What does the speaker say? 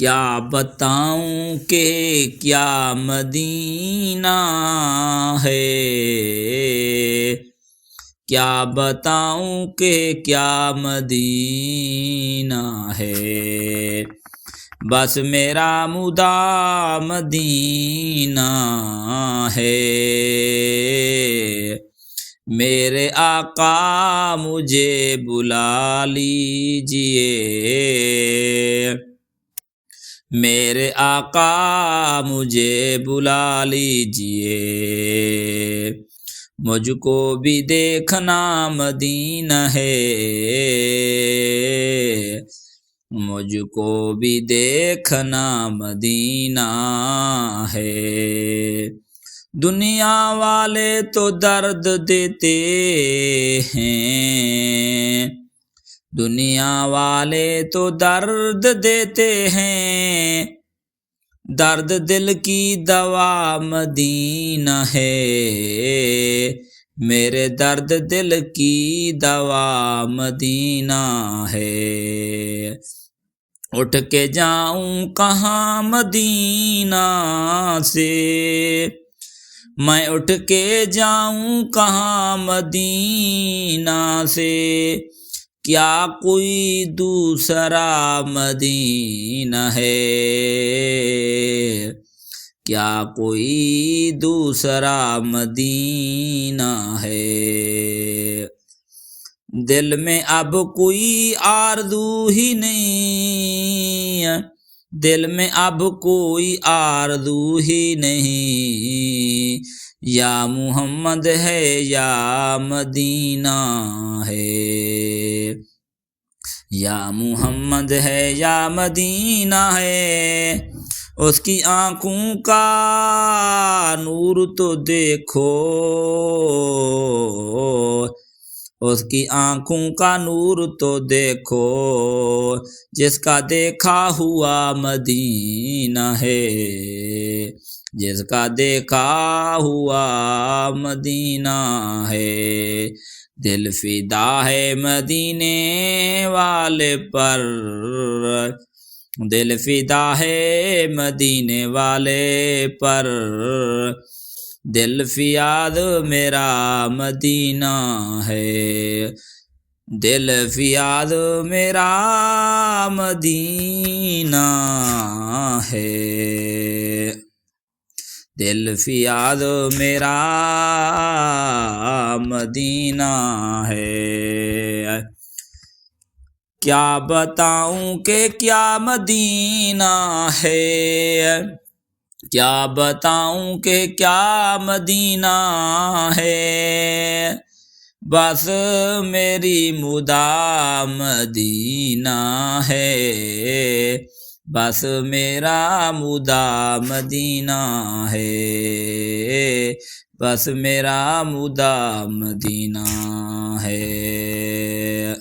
کیا بتاؤں کہ کیا مدینہ ہے، کیا بتاؤں کہ کیا مدینہ ہے، بس میرا مدعا مدینہ ہے۔ میرے آقا مجھے بلا لیجئے، میرے آقا مجھے بلا لیجئے، مجھ کو بھی دیکھنا مدینہ ہے، مجھ کو بھی دیکھنا مدینہ ہے۔ دنیا والے تو درد دیتے ہیں، دنیا والے تو درد دیتے ہیں، درد دل کی دوا مدینہ ہے، میرے درد دل کی دوا مدینہ ہے۔ اٹھ کے جاؤں کہاں مدینہ سے، میں اٹھ کے جاؤں کہاں مدینہ سے، کیا کوئی دوسرا مدینہ ہے، کیا کوئی دوسرا مدینہ ہے۔ دل میں اب کوئی آرزو ہی نہیں، دل میں اب کوئی آرزو ہی نہیں، یا محمد ہے یا مدینہ ہے، یا محمد ہے یا مدینہ ہے۔ اس کی آنکھوں کا نور تو دیکھو، اس کی آنکھوں کا نور تو دیکھو، جس کا دیکھا ہوا مدینہ ہے، جس کا دیکھا ہوا مدینہ ہے۔ دل فدا ہے مدینے والے پر، دل فدا ہے مدینے والے پر، دل فریاد میرا مدینہ ہے، دل فریاد میرا مدینہ ہے، دل فریاد میرا مدینہ ہے۔ کیا بتاؤں کہ کیا مدینہ ہے، کیا بتاؤں کہ کیا مدینہ ہے، بس میری مدعا مدینہ ہے، بس میرا مدعا مدینہ ہے، بس میرا مدعا مدینہ ہے۔